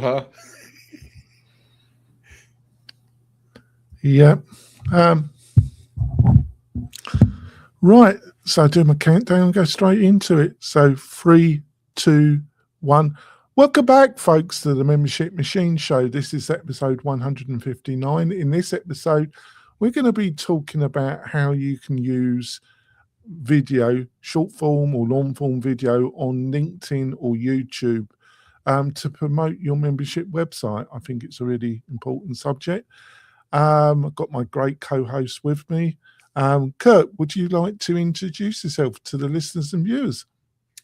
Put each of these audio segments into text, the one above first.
Huh? Yeah. Um, right. So I do my countdown and go straight into it. So 3, 2, 1. Welcome back, folks, to the Membership Machine Show. This is episode 159. In this episode, we're going to be talking about how you can use video, short form or long form video on LinkedIn or YouTube to promote your membership website. I think it's a really important subject. I've got my great co-host with me. Kurt, would you like to introduce yourself to the listeners and viewers?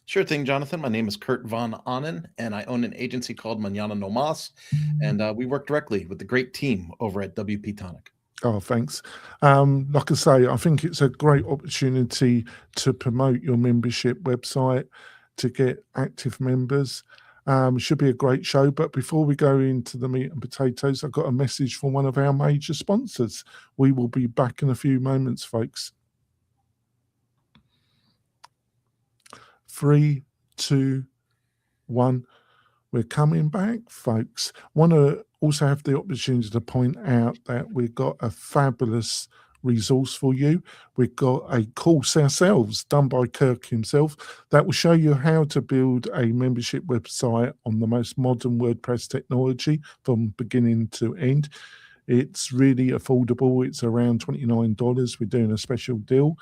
Sure thing, Jonathan. My name is Kurt Von Annen, and I own an agency called Manana No Mas, and we work directly with the great team over at WP-Tonic. Oh, thanks. Like I say, I think it's a great opportunity to promote your membership website, to get active members. Should be a great show. But before we go into the meat and potatoes, I've got a message from one of our major sponsors. We will be back in a few moments, folks. 3, 2, 1. We're coming back, folks. Want to also have the opportunity to point out that we've got a fabulous resource for you. We've got a course ourselves done by Kirk himself that will show you how to build a membership website on the most modern WordPress technology from beginning to end. It's really affordable. It's around $29. We're doing a special deal.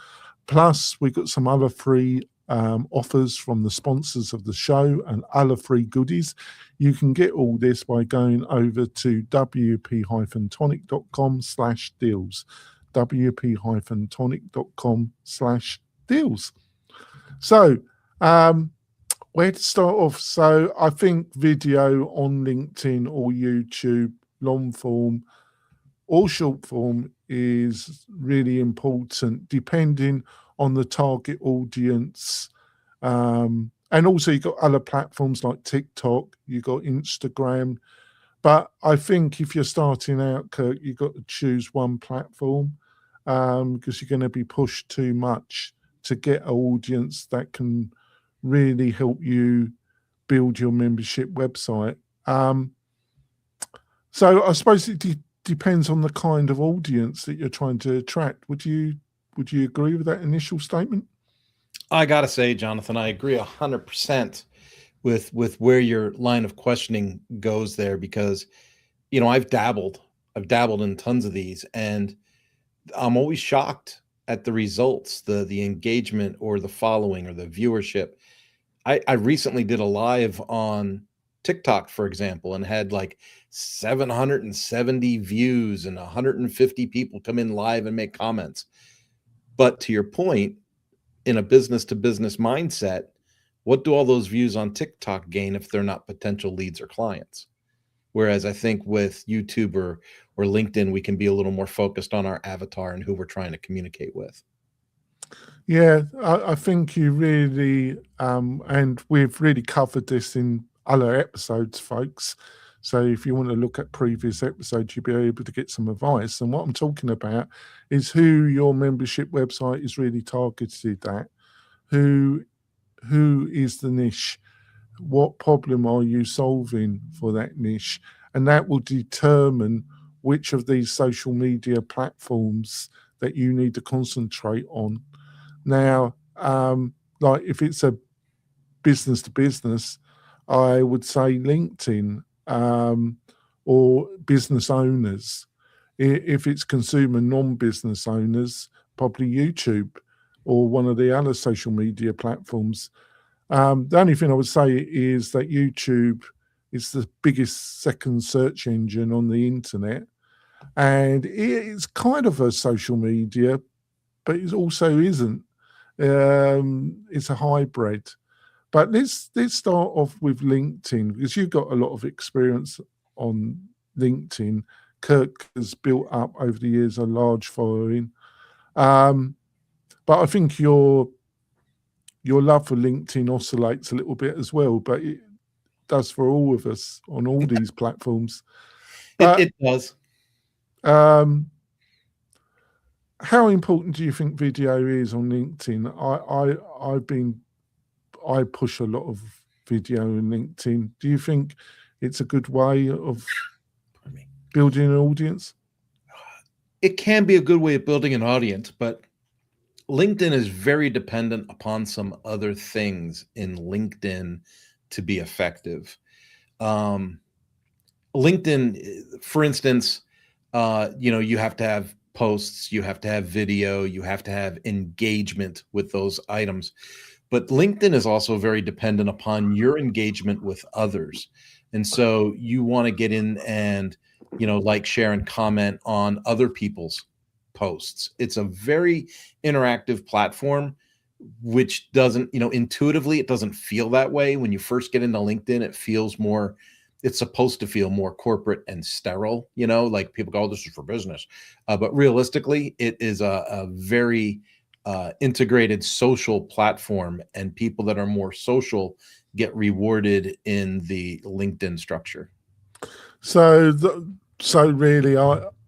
Plus, we've got some other free offers from the sponsors of the show and other free goodies. You can get all this by going over to wp-tonic.com/deals. wp-tonic.com/deals. So, where to start off? So, I think video on LinkedIn or YouTube, long form or short form, is really important depending on the target audience. And also you've got other platforms like TikTok, you've got Instagram. But I think if you're starting out, Kirk, you've got to choose one platform because you're going to be pushed too much to get an audience that can really help you build your membership website. So I suppose it depends on the kind of audience that you're trying to attract. Would you agree with that initial statement? I gotta say, Jonathan, I agree 100% with where your line of questioning goes there, because I've dabbled in tons of these, and I'm always shocked at the results, the engagement or the following or the viewership. I recently did a live on TikTok, for example, and had like 770 views and 150 people come in live and make comments. But to your point, in a business to business mindset, what do all those views on TikTok gain if they're not potential leads or clients? Whereas I think with YouTube or LinkedIn, we can be a little more focused on our avatar and who we're trying to communicate with. Yeah, I think you really, and we've really covered this in other episodes, folks. So if you want to look at previous episodes, you'll be able to get some advice. And what I'm talking about is who your membership website is really targeted at. Who is the niche? What problem are you solving for that niche? And that will determine which of these social media platforms that you need to concentrate on. Now, like if it's a business to business, I would say LinkedIn or business owners. If it's consumer non-business owners, probably YouTube or one of the other social media platforms. The only thing I would say is that YouTube is the biggest second search engine on the internet, and it's kind of a social media, but it also isn't. It's a hybrid. But let's start off with LinkedIn because you've got a lot of experience on LinkedIn. Kirk has built up over the years a large following, but I think your love for LinkedIn oscillates a little bit as well. But it does for all of us on all these platforms. But It does. um, how important do you think video is on LinkedIn? I push a lot of video on LinkedIn. Do you think it's a good way of Pardon me. building an audience? It can be a good way of building an audience, but LinkedIn is very dependent upon some other things in LinkedIn to be effective. Um, LinkedIn, for instance, you have to have posts, you have to have video, you have to have engagement with those items. But LinkedIn is also very dependent upon your engagement with others. And so you want to get in and, like, share and comment on other people's posts. It's a very interactive platform, which doesn't, intuitively, it doesn't feel that way. When you first get into LinkedIn, it feels more, it's supposed to feel more corporate and sterile, like people go, oh, this is for business. But realistically, it is a very integrated social platform, and people that are more social get rewarded in the LinkedIn structure. So, so really,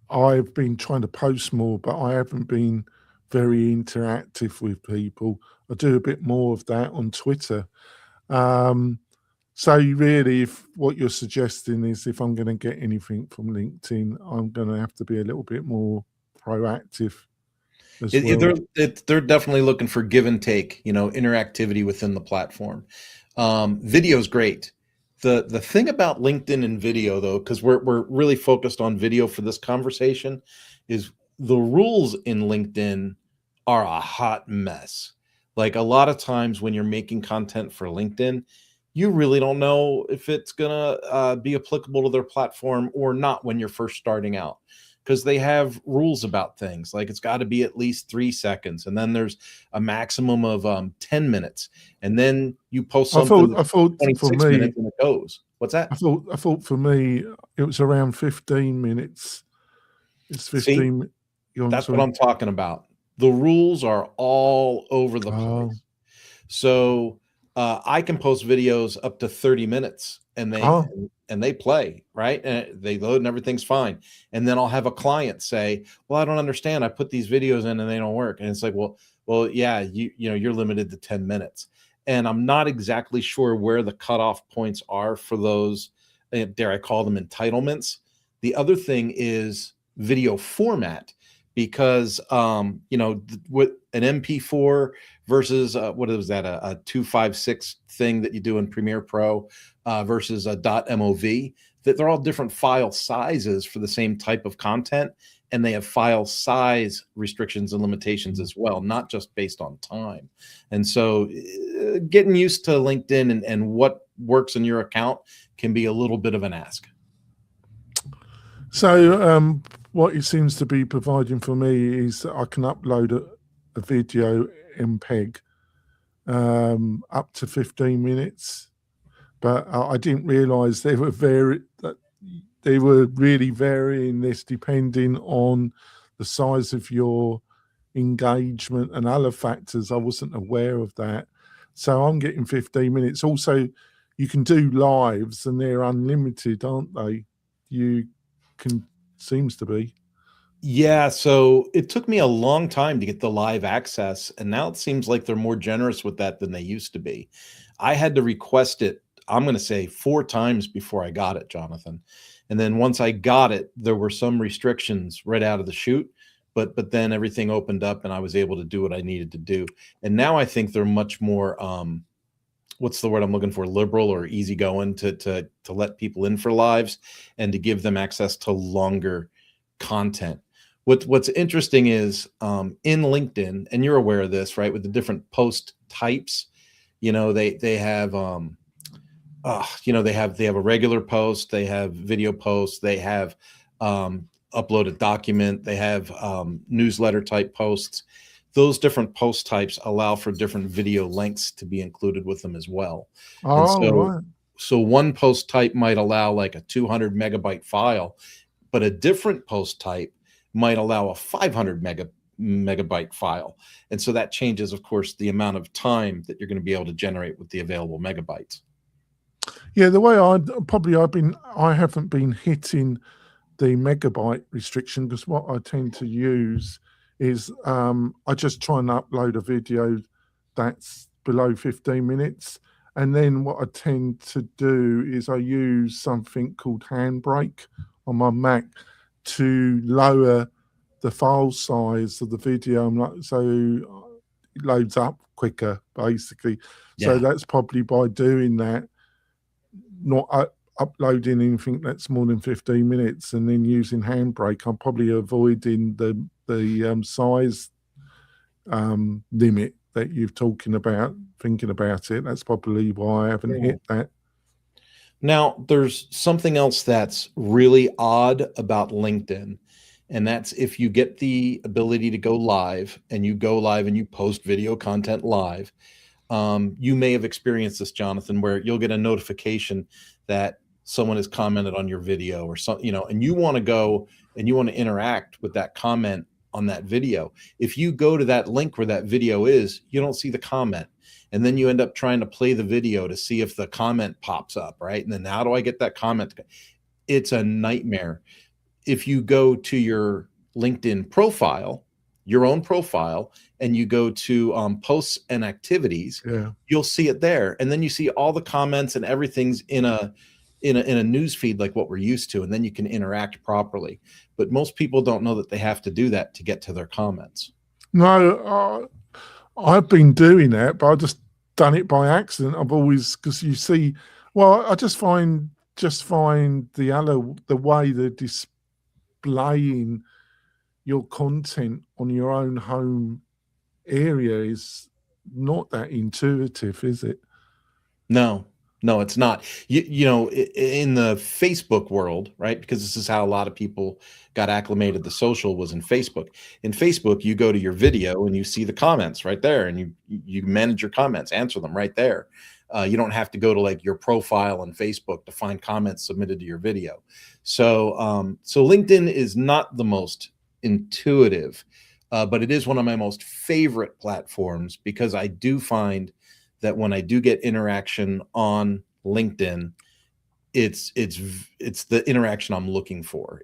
I've been trying to post more, but I haven't been very interactive with people. I do a bit more of that on Twitter. So really, if what you're suggesting is if I'm going to get anything from LinkedIn, I'm going to have to be a little bit more proactive as well. They're definitely looking for give and take, interactivity within the platform. Video is great. The thing about LinkedIn and video, though, because we're really focused on video for this conversation, is the rules in LinkedIn are a hot mess. Like, a lot of times when you're making content for LinkedIn, you really don't know if it's gonna be applicable to their platform or not when you're first starting out, because they have rules about things like it's got to be at least 3 seconds, and then there's a maximum of 10 minutes, and then you post something I thought for 26 me, minutes and it goes. What's that? I thought for me, it was around 15 minutes. It's See, 15. that's what I'm talking about. The rules are all over the Oh, place. So I can post videos up to 30 minutes, and oh, they play, right? And they load and everything's fine. And then I'll have a client say, well, I don't understand. I put these videos in and they don't work. And it's like, well, yeah, you're limited to 10 minutes. And I'm not exactly sure where the cutoff points are for those, dare I call them, entitlements. The other thing is video format, because with an MP4 versus what is that, a 256 thing that you do in Premiere Pro versus a .mov, that they're all different file sizes for the same type of content, and they have file size restrictions and limitations as well, not just based on time. And so getting used to LinkedIn and what works in your account can be a little bit of an ask. so what it seems to be providing for me is that I can upload a video MPEG up to 15 minutes, but I didn't realise they were really varying this depending on the size of your engagement and other factors. I wasn't aware of that. So I'm getting 15 minutes. Also, you can do lives and they're unlimited, aren't they? You can, seems to be. Yeah, so it took me a long time to get the live access, and now it seems like they're more generous with that than they used to be. I had to request it, I'm going to say 4 times before I got it, Jonathan. And then once I got it, there were some restrictions right out of the chute, but then everything opened up and I was able to do what I needed to do. And now I think they're much more what's the word I'm looking for, liberal or easygoing to let people in for lives and to give them access to longer content. What's interesting is in LinkedIn, and you're aware of this, right? With the different post types, they have they have a regular post, they have video posts, they have upload a document, they have newsletter type posts. Those different post types allow for different video lengths to be included with them as well. And Oh, right. so one post type might allow like a 200 megabyte file, but a different post type might allow a 500 megabyte file. And so that changes, of course, the amount of time that you're going to be able to generate with the available megabytes. Yeah, the way I haven't been hitting the megabyte restriction, because what I tend to use is I just try and upload a video that's below 15 minutes, And then what I tend to do is I use something called Handbrake on my Mac to lower the file size of the video. So it loads up quicker, basically. So Yeah. that's probably by doing that, not uploading anything that's more than 15 minutes, and then using Handbrake. I'm probably avoiding the size limit that you're talking about, thinking about it. That's probably why I haven't hit that. Now, there's something else that's really odd about LinkedIn, and that's if you get the ability to go live and you go live and you post video content live. You may have experienced this, Jonathan, where you'll get a notification that someone has commented on your video or something, and you want to go and you want to interact with that comment on that video. If you go to that link where that video is, you don't see the comment. And then you end up trying to play the video to see if the comment pops up, right? And then how do I get that comment? It's a nightmare. If you go to your LinkedIn profile, your own profile, and you go to posts and activities, you'll see it there. And then you see all the comments and everything's in a news feed like what we're used to, and then you can interact properly. But most people don't know that they have to do that to get to their comments. No, I've been doing that, but I just done it by accident. I've always, because you see, well, I just find the way they're displaying your content on your own home area is not that intuitive, is it? No, it's not. You know, in the Facebook world, right? Because this is how a lot of people got acclimated to social, was in Facebook. In Facebook, you go to your video and you see the comments right there, and you manage your comments, answer them right there. You don't have to go to like your profile on Facebook to find comments submitted to your video. So, so LinkedIn is not the most intuitive, but it is one of my most favorite platforms, because I do find that when I do get interaction on LinkedIn, it's the interaction I'm looking for.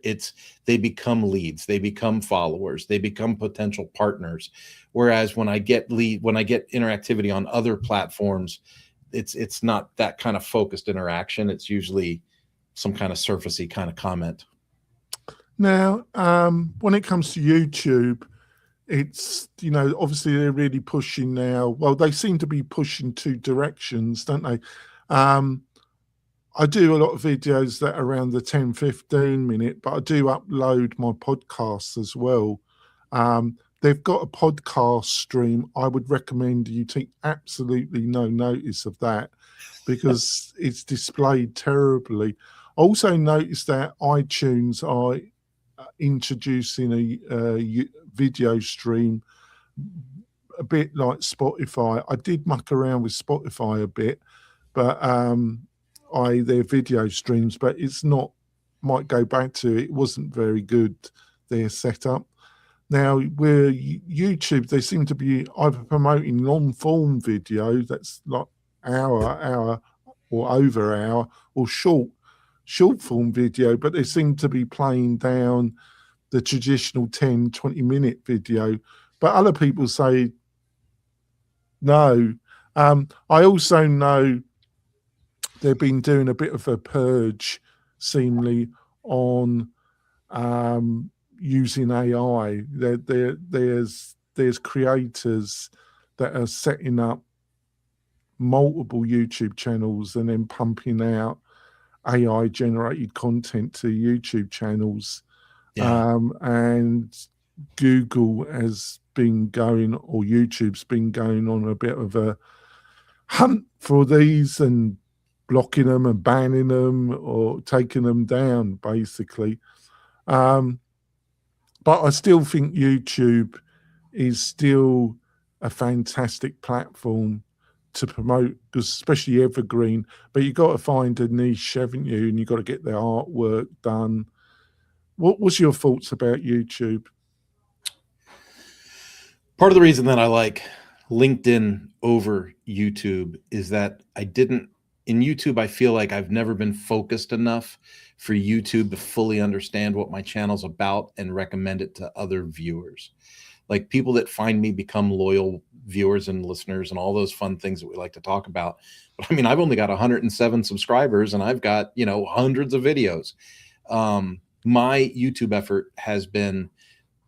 They become leads, they become followers, they become potential partners. Whereas when I get interactivity on other platforms, it's not that kind of focused interaction. It's usually some kind of surfacey kind of comment. Now, when it comes to YouTube, it's, obviously they're really pushing now. Well, they seem to be pushing two directions, don't they? I do a lot of videos that are around the 10-15 minute, but I do upload my podcasts as well. They've got a podcast stream. I would recommend you take absolutely no notice of that, because it's displayed terribly. Also noticed that iTunes are introducing a video stream, a bit like Spotify. I did muck around with Spotify a bit, but their video streams, but it's not, might go back to it wasn't very good, their setup. Now, where YouTube, they seem to be either promoting long form video that's like hour or over hour, or short form video, but they seem to be playing down the traditional 10-20 minute video. But other people say no. I also know they've been doing a bit of a purge, seemingly, on using AI. There's creators that are setting up multiple YouTube channels and then pumping out AI generated content to YouTube channels. Yeah. And Google has been going, or YouTube's been going on a bit of a hunt for these and blocking them and banning them or taking them down, basically. But I still think YouTube is still a fantastic platform to promote, because especially evergreen, but you've got to find a niche, haven't you? And you've got to get the artwork done. What was your thoughts about YouTube? Part of the reason that I like LinkedIn over YouTube is that in YouTube, I feel like I've never been focused enough for YouTube to fully understand what my channel's about and recommend it to other viewers. Like people that find me become loyal viewers and listeners and all those fun things that we like to talk about. But I mean, I've only got 107 subscribers and I've got, hundreds of videos. My YouTube effort has been,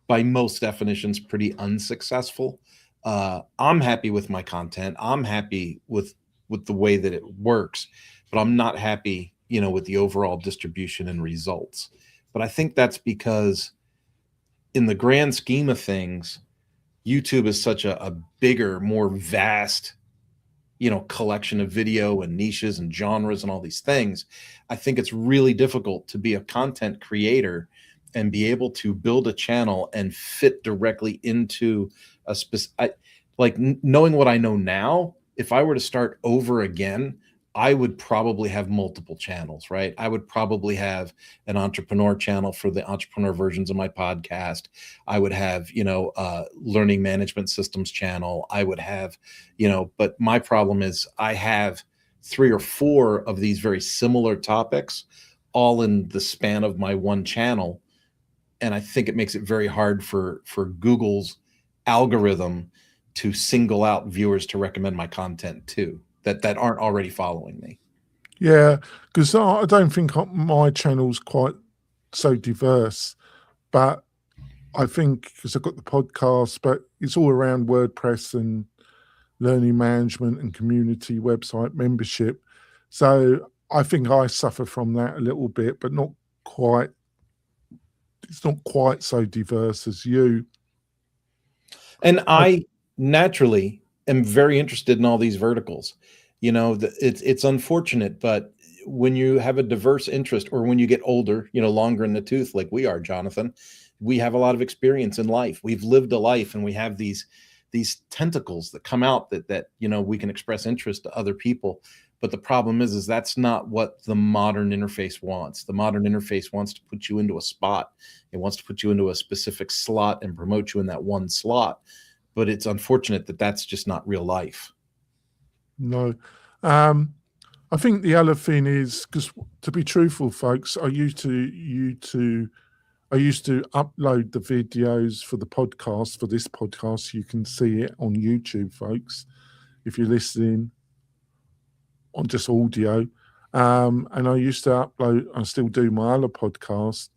by most definitions, pretty unsuccessful. I'm happy with my content. I'm happy with the way that it works, but I'm not happy, with the overall distribution and results. But I think that's because in the grand scheme of things, YouTube is such a bigger, more vast, collection of video and niches and genres and all these things. I think it's really difficult to be a content creator and be able to build a channel and fit directly into a specific, knowing what I know now. If I were to start over again, I would probably have multiple channels, right? I would probably have an entrepreneur channel for the entrepreneur versions of my podcast. I would have, learning management systems channel. I would have, but my problem is I have 3 or 4 of these very similar topics all in the span of my one channel. And I think it makes it very hard for Google's algorithm to single out viewers to recommend my content to that aren't already following me. Yeah, because I don't think my channel's quite so diverse, but I think because I've got the podcast, but it's all around WordPress and learning management and community website membership. So I think I suffer from that a little bit, but not quite. It's not quite so diverse as you. And I naturally am very interested in all these verticals. It's unfortunate, but when you have a diverse interest, or when you get older, longer in the tooth, like we are, Jonathan, we have a lot of experience in life. We've lived a life, and we have these tentacles that come out that we can express interest to other people. But the problem is that's not what the modern interface wants. The modern interface wants to put you into a spot. It wants to put you into a specific slot and promote you in that one slot. But it's unfortunate that that's just not real life. No. I think the other thing is, because to be truthful, folks, I used to upload the videos for the podcast, for this podcast. You can see it on YouTube, folks, if you're listening on just audio. And I used to upload, I still do my other podcast.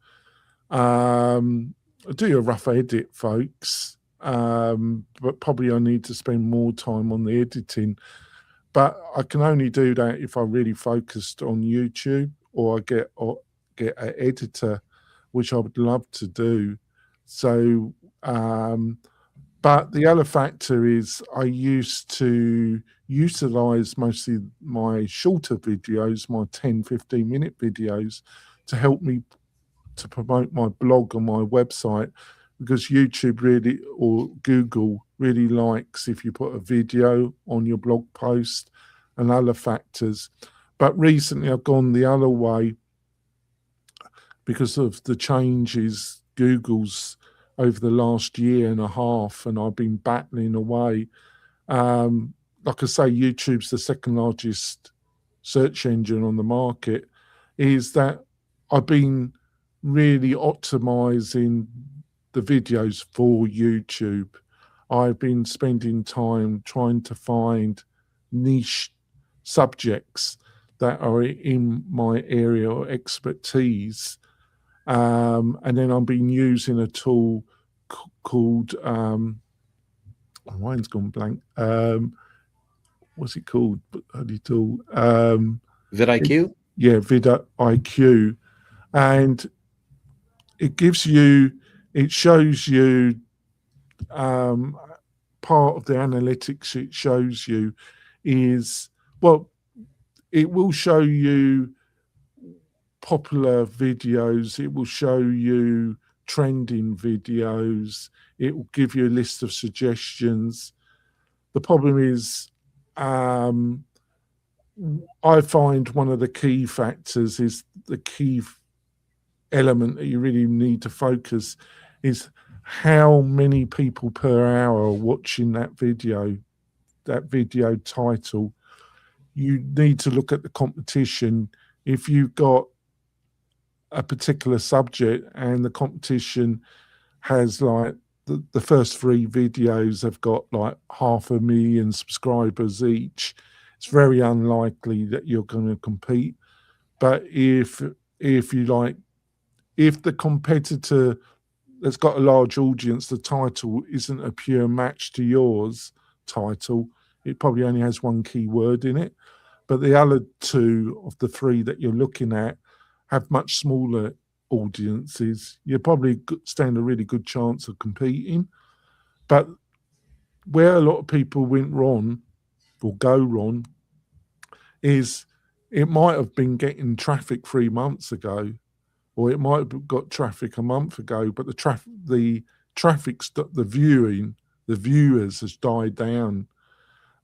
I do a rough edit, folks, but probably I need to spend more time on the editing. But I can only do that if I really focused on YouTube, or I get an editor, which I would love to do. So, but the other factor is I used to utilize mostly my shorter videos, my 10, 15-minute videos, to help me to promote my blog on my website, because YouTube really, or Google really likes if you put a video on your blog post and other factors. But recently I've gone the other way because of the changes Google's over the last year and a half, and I've been battling away. Like I say, YouTube's the second largest search engine on the market. Is that I've been really optimizing the videos for YouTube. I've been spending time trying to find niche subjects that are in my area of expertise. And then I've been using a tool called, mine's gone blank. What's it called? The tool? vidIQ? Yeah, vidIQ. And it gives you, it shows you part of the analytics it shows you is, well, it will show you popular videos, it will show you trending videos, it will give you a list of suggestions. The problem is, I find one of the key factors is the key element that you really need to focus is how many people per hour are watching that video title. You need to look at the competition. If you've got a particular subject and the competition has like the first 3 videos have got like 500,000 subscribers each, it's very unlikely that you're going to compete. But if you like, if the competitor that's got a large audience, the title isn't a pure match to yours title, it probably only has 1 keyword in it. But the other 2 of the 3 that you're looking at have much smaller audiences. You probably stand a really good chance of competing. But where a lot of people went wrong or go wrong is it might have been getting traffic 3 months ago, or it might have got traffic a month ago, but the traffic, the viewers has died down.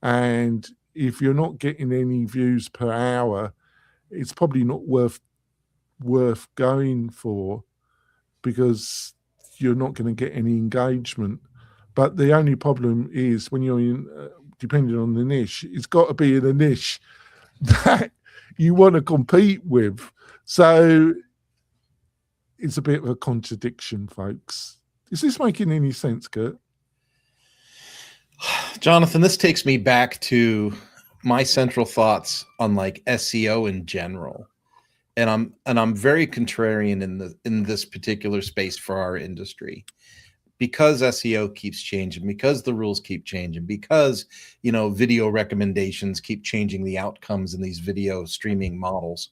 And if you're not getting any views per hour, it's probably not worth going for, because you're not going to get any engagement. But the only problem is when you're in, depending on the niche, it's got to be in a niche that you want to compete with. So it's a bit of a contradiction, folks. Is this making any sense, Kurt? Jonathan, this takes me back to my central thoughts on like SEO in general. And I'm very contrarian in this particular space for our industry, because SEO keeps changing, because the rules keep changing, because, you know, video recommendations keep changing the outcomes in these video streaming models.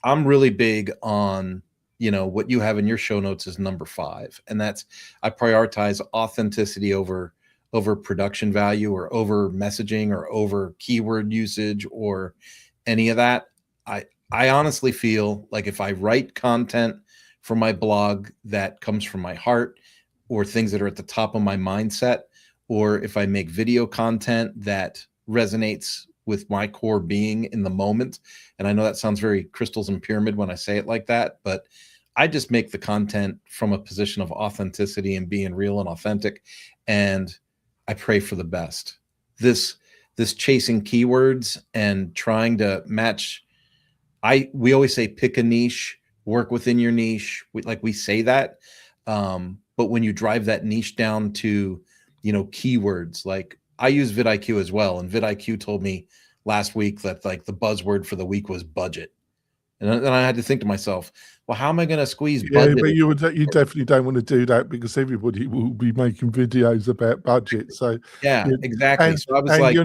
I'm really big on, you know, what you have in your show notes is number 5. And that's, I prioritize authenticity over production value, or over messaging, or over keyword usage, or any of that. I honestly feel like if I write content for my blog that comes from my heart, or things that are at the top of my mindset, or if I make video content that resonates with my core being in the moment, and I know that sounds very crystals and pyramid when I say it like that, but I just make the content from a position of authenticity and being real and authentic, and I pray for the best. This chasing keywords and trying to match, we always say pick a niche, work within your niche. We say that, but when you drive that niche down to, you know, keywords, like I use vidIQ as well, and vidIQ told me last week that like the buzzword for the week was budget, and then I had to think to myself, well, how am I going to squeeze budget? Yeah, but you definitely don't want to do that, because everybody will be making videos about budget. So yeah, exactly. So I was like,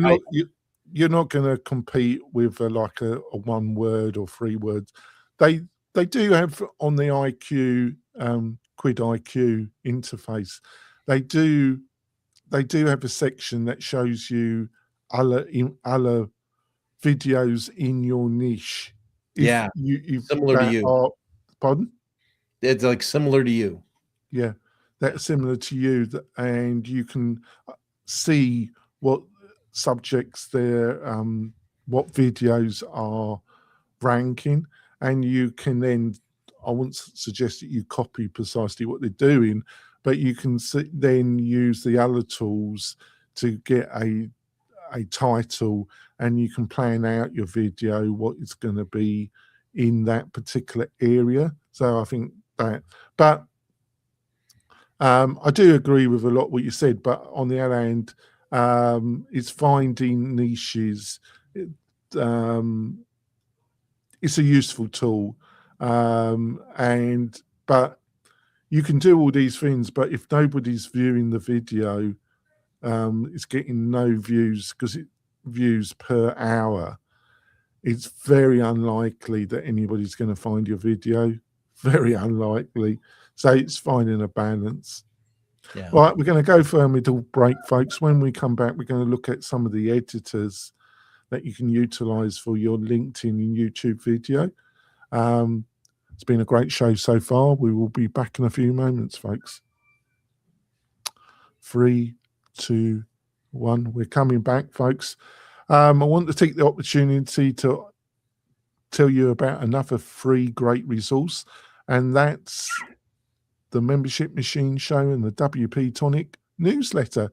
you're not going to compete with like a 1 word or 3 words. They do have on the IQ Quid IQ interface. They do have a section that shows you other videos in your niche. Yeah, similar to you. Pardon? It's like similar to you. Yeah, that's similar to you, and you can see what subjects what videos are ranking, and you can then, I wouldn't suggest that you copy precisely what they're doing, but you can then use the other tools to get a title, and you can plan out your video, what it's going to be in that particular area. So I think that, but I do agree with a lot what you said, but on the other hand, it's finding niches. It's a useful tool, but you can do all these things, but if nobody's viewing the video, it's getting no views, because views per hour, it's very unlikely that anybody's going to find your video. Very unlikely. So it's finding a balance. Yeah. Right, we're going to go for a middle break, folks. When we come back, we're going to look at some of the editors that you can utilize for your LinkedIn and YouTube video. It's been a great show so far. We will be back in a few moments, folks. 3, 2, 1. We're coming back, folks. I want to take the opportunity to tell you about another free great resource, and that's the Membership Machine Show and the WP-Tonic newsletter.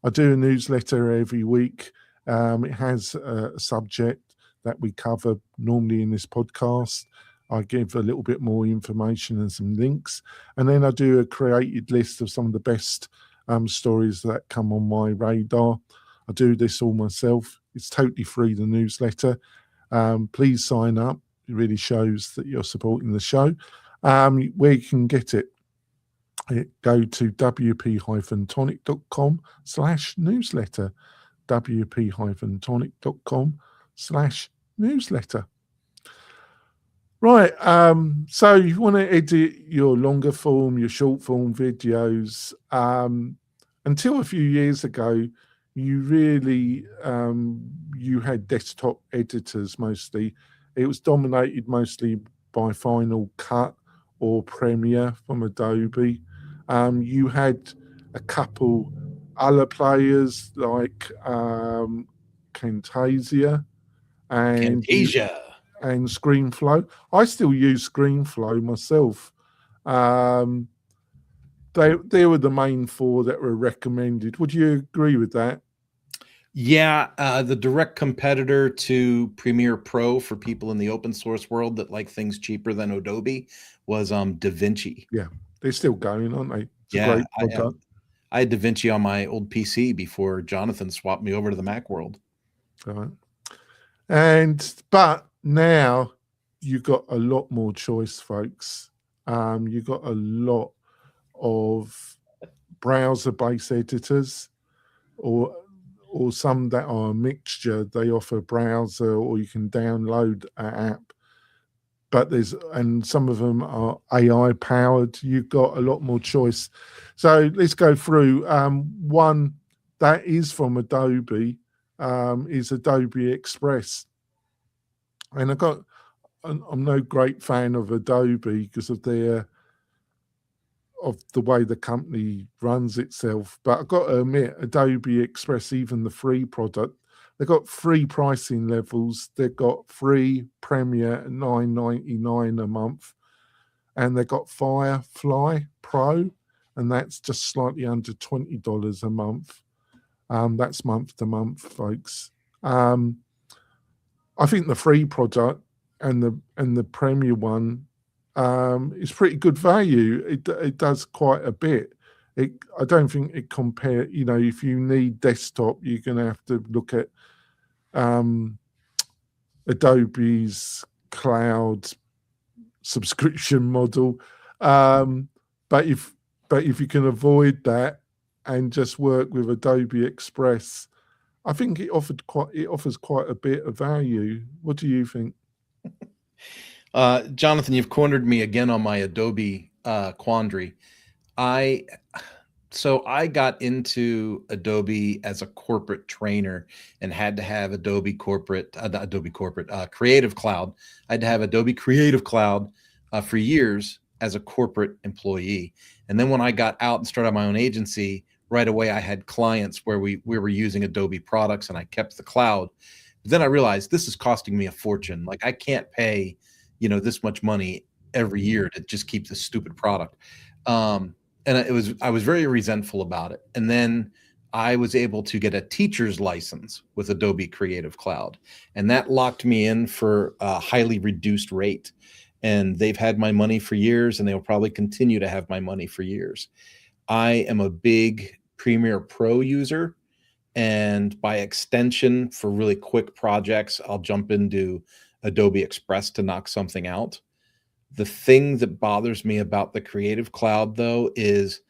I do a newsletter every week. It has a subject that we cover normally in this podcast. I give a little bit more information and some links, and then I do a created list of some of the best stories that come on my radar. I do this all myself. It's totally free, the newsletter. Please sign up. It really shows that you're supporting the show. Where you can get it, go to wp-tonic.com/newsletter. wp-tonic.com/newsletter. Right. So you want to edit your longer form, your short form videos. Until a few years ago, you really you had desktop editors mostly. It was dominated mostly by Final Cut or Premiere from Adobe. You had a couple other players like Camtasia and Camtasia. and ScreenFlow. I still use ScreenFlow myself. They were the main four that were recommended. Would you agree with that? Yeah, the direct competitor to Premiere Pro for people in the open source world that like things cheaper than Adobe was DaVinci. Yeah, they're still going, aren't they? It's a Yeah, great product. I had DaVinci on my old PC before Jonathan swapped me over to the Mac world. Right. But now you've got a lot more choice, folks. You've got a lot of browser-based editors, or some that are a mixture. They offer browser, or you can download an app. But some of them are AI powered. You've got a lot more choice. So let's go through. One that is from Adobe is Adobe Express. And I'm no great fan of Adobe because of the way the company runs itself. But I've got to admit, Adobe Express, even the free product, they've got free pricing levels. They've got free Premiere at $9.99 a month. And they've got Firefly Pro, and that's just slightly under $20 a month. That's month to month, folks. I think the free product and the Premier one is pretty good value. It does quite a bit. I don't think it compare. You know, if you need desktop, you're going to have to look at Adobe's cloud subscription model. But if you can avoid that and just work with Adobe Express, I think it offers quite a bit of value. What do you think? Jonathan, you've cornered me again on my Adobe quandary. So I got into Adobe as a corporate trainer and had to have Creative Cloud. I had to have Adobe Creative Cloud for years as a corporate employee. And then when I got out and started my own agency, right away I had clients where we were using Adobe products and I kept the cloud. But then I realized this is costing me a fortune. Like I can't pay, this much money every year to just keep this stupid product. And I was very resentful about it. And then I was able to get a teacher's license with Adobe Creative Cloud, and that locked me in for a highly reduced rate. And they've had my money for years, and they'll probably continue to have my money for years. I am a big Premiere Pro user, and by extension, for really quick projects, I'll jump into Adobe Express to knock something out. The thing that bothers me about the Creative Cloud, though, is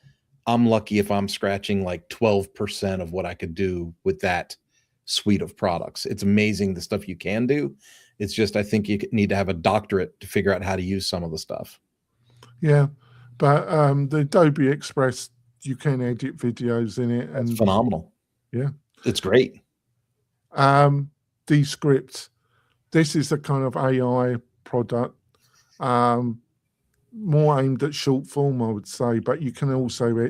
I'm lucky if I'm scratching like 12% of what I could do with that suite of products. It's amazing the stuff you can do. It's just I think you need to have a doctorate to figure out how to use some of the stuff. Yeah, but the Adobe Express, you can edit videos in it. It's phenomenal. Yeah. It's great. Descript, this is a kind of AI product. More aimed at short form, I would say, but you can also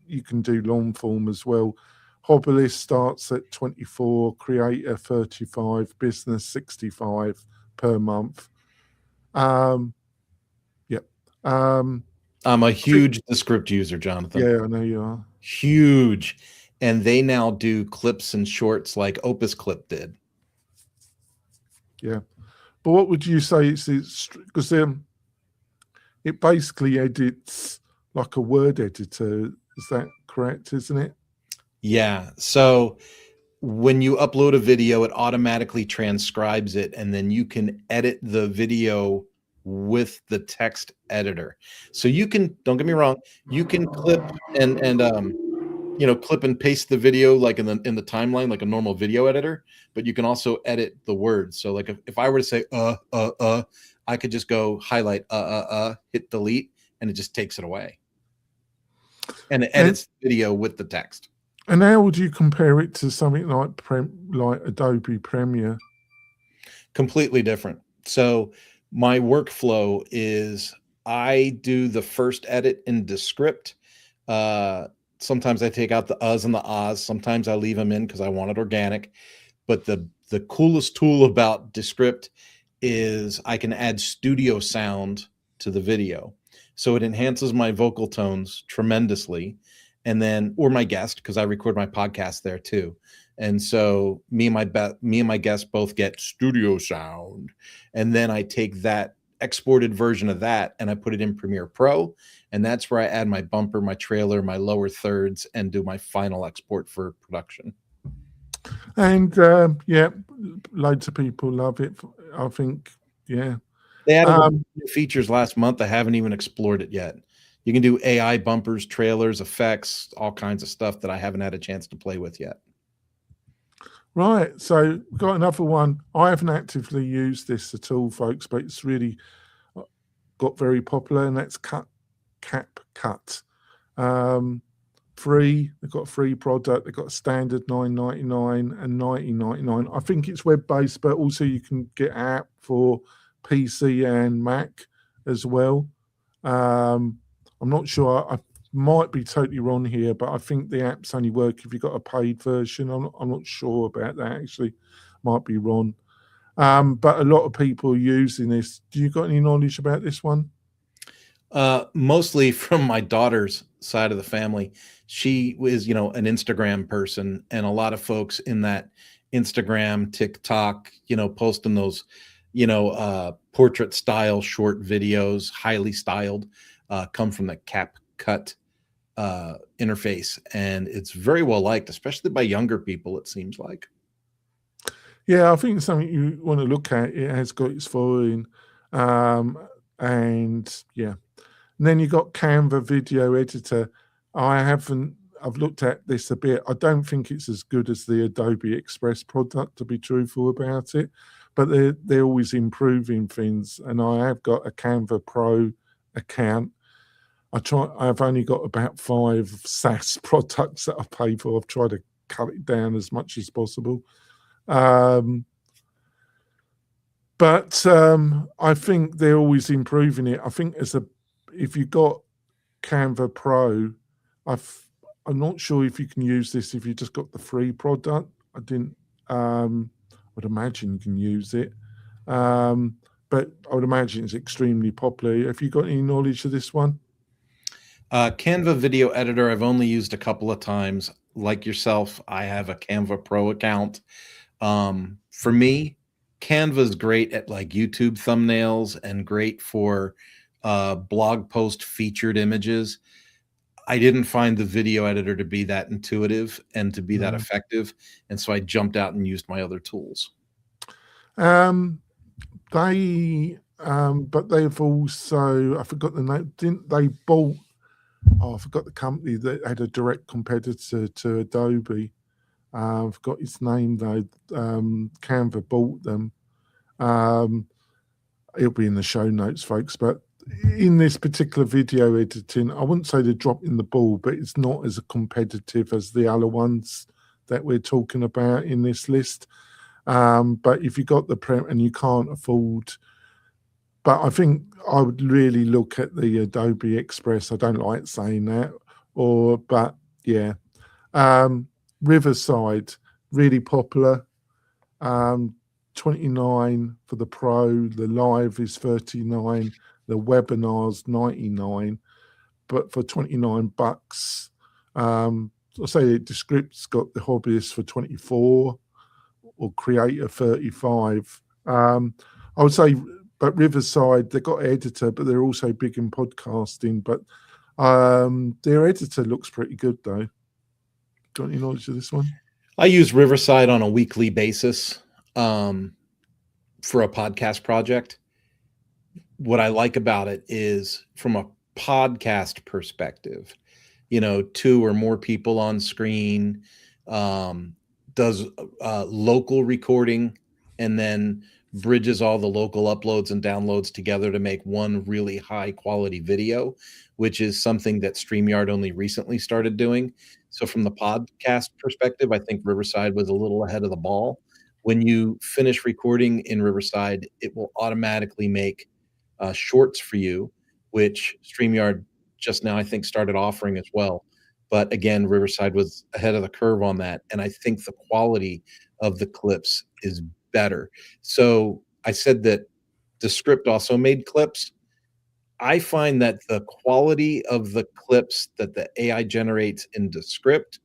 you can do long form as well. Hobbyist starts at 24, creator 35, business 65 per month. Yep. I'm a huge Descript user, Jonathan. Yeah, I know you are. Huge. And they now do clips and shorts like Opus Clip did. Yeah. But what would you say it's because it basically edits like a word editor. Is that correct, isn't it? Yeah. So when you upload a video, it automatically transcribes it, and then you can edit the video with the text editor. So you can, don't get me wrong, you can clip and clip and paste the video like in the timeline like a normal video editor, but you can also edit the words. So like if I were to say I could just go highlight hit delete, and it just takes it away. And it edits the video with the text. And how would you compare it to something like Adobe Premiere? Completely different. So my workflow is I do the first edit in Descript. Sometimes I take out the uhs and the ahs. Sometimes I leave them in because I want it organic. But the coolest tool about Descript is I can add studio sound to the video. So it enhances my vocal tones tremendously. And then, or my guest, because I record my podcast there too. And so me and my guest both get studio sound. And then I take that exported version of that and I put it in Premiere Pro. And that's where I add my bumper, my trailer, my lower thirds, and do my final export for production. And yeah, loads of people love it. I think, yeah. They added new features last month. I haven't even explored it yet. You can do AI bumpers, trailers, effects, all kinds of stuff that I haven't had a chance to play with yet. Right. So we've got another one. I haven't actively used this at all, folks, but it's really got very popular, and that's CapCut. Free. They've got a free product. They've got a standard $9.99 and $19.99. I think it's web-based, but also you can get an app for PC and Mac as well. I'm not sure. I might be totally wrong here, but I think the apps only work if you've got a paid version. I'm not sure about that, actually. Might be wrong. But a lot of people are using this. Do you got any knowledge about this one? Mostly from my daughter's side of the family. She is, an Instagram person, and a lot of folks in that Instagram, TikTok, posting those, portrait style short videos, highly styled, come from the CapCut interface, and it's very well liked, especially by younger people, it seems like. Yeah, I think it's something you want to look at. It has got its following, and yeah. And then you got Canva Video Editor. I've looked at this a bit. I don't think it's as good as the Adobe Express product, to be truthful about it, but they're always improving things. And I have got a Canva Pro account. I've only got about 5 SaaS products that I pay for. I've tried to cut it down as much as possible. But I think they're always improving it. I think if you got Canva Pro, I'm not sure if you can use this if you just got the free product. I would imagine you can use it. But I would imagine it's extremely popular. Have you got any knowledge of this one? Canva Video Editor, I've only used a couple of times. Like yourself, I have a Canva Pro account. For me, Canva is great at like YouTube thumbnails and great for blog post featured images. I didn't find the video editor to be that intuitive and to be that effective, and so I jumped out and used my other tools. But they've also, I forgot the name. Didn't they bought? Oh, I forgot the company that had a direct competitor to Adobe. I forgot its name though. Canva bought them. It'll be in the show notes, folks. But in this particular video editing, I wouldn't say they're dropping the ball, but it's not as competitive as the other ones that we're talking about in this list. But if you got the prem and you can't afford, but I think I would really look at the Adobe Express. I don't like saying that, but yeah. Riverside, really popular. 29 for the Pro. The Live is 39. The Webinar's 99. But for $29, I say Descript's got the Hobbyist for 24, or Creator 35. I would say, but Riverside, they've got editor, but they're also big in podcasting. But Their editor looks pretty good though. Got any knowledge of this one? I use Riverside on a weekly basis for a podcast project. What I like about it is from a podcast perspective, 2 or more people on screen, does local recording, and then bridges all the local uploads and downloads together to make one really high quality video, which is something that StreamYard only recently started doing. So from the podcast perspective, I think Riverside was a little ahead of the ball. When you finish recording in Riverside, it will automatically make shorts for you, which StreamYard just now I think started offering as well. But again, Riverside was ahead of the curve on that, and I think the quality of the clips is better. So I said that the script also made clips. I find that the quality of the clips that the AI generates in the script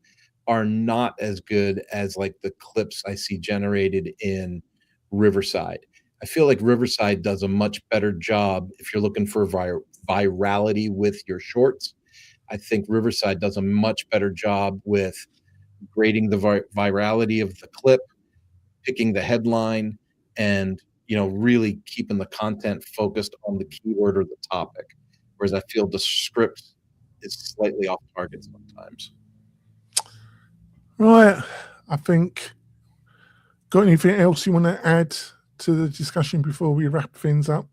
are not as good as like the clips I see generated in Riverside. I feel like Riverside does a much better job if you're looking for virality with your shorts. I think Riverside does a much better job with grading the virality of the clip, picking the headline, and really keeping the content focused on the keyword or the topic. Whereas I feel the script is slightly off target sometimes. Right. I think. Got anything else you want to add to the discussion before we wrap things up?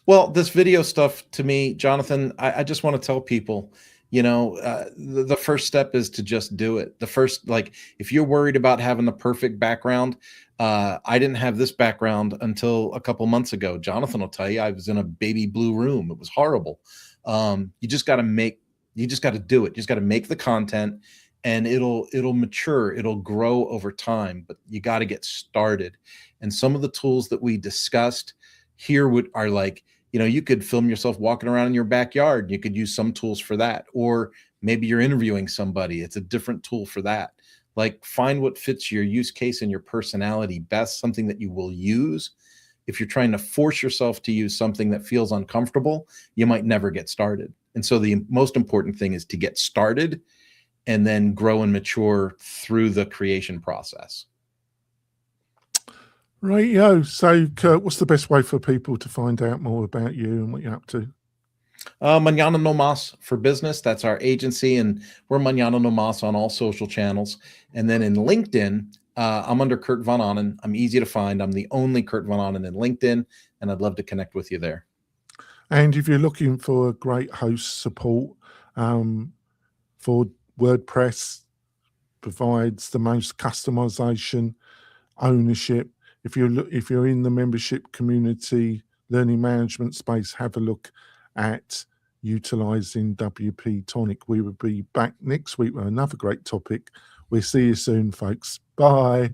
Well, this video stuff to me, Jonathan, I just want to tell people, the first step is to just do it. The first, like, if you're worried about having the perfect background, I didn't have this background until a couple months ago. Jonathan will tell you, I was in a baby blue room. It was horrible. You just got to do it. You just got to make the content, and it'll mature. It'll grow over time, but you got to get started. And some of the tools that we discussed here are like, you could film yourself walking around in your backyard. You could use some tools for that. Or maybe you're interviewing somebody. It's a different tool for that. Like, find what fits your use case and your personality best, something that you will use. If you're trying to force yourself to use something that feels uncomfortable, you might never get started. And so the most important thing is to get started and then grow and mature through the creation process. Right, yo. So, Kurt, what's the best way for people to find out more about you and what you're up to? Mañana No Mas for business. That's our agency, and we're Mañana No Mas on all social channels. And then in LinkedIn, I'm under Kurt Von Onen. I'm easy to find. I'm the only Kurt Von Onen in LinkedIn, and I'd love to connect with you there. And if you're looking for great host support for WordPress, provides the most customization, ownership. If you're in the membership community, learning management space, have a look at utilizing WP-Tonic. We will be back next week with another great topic. We'll see you soon, folks. Bye.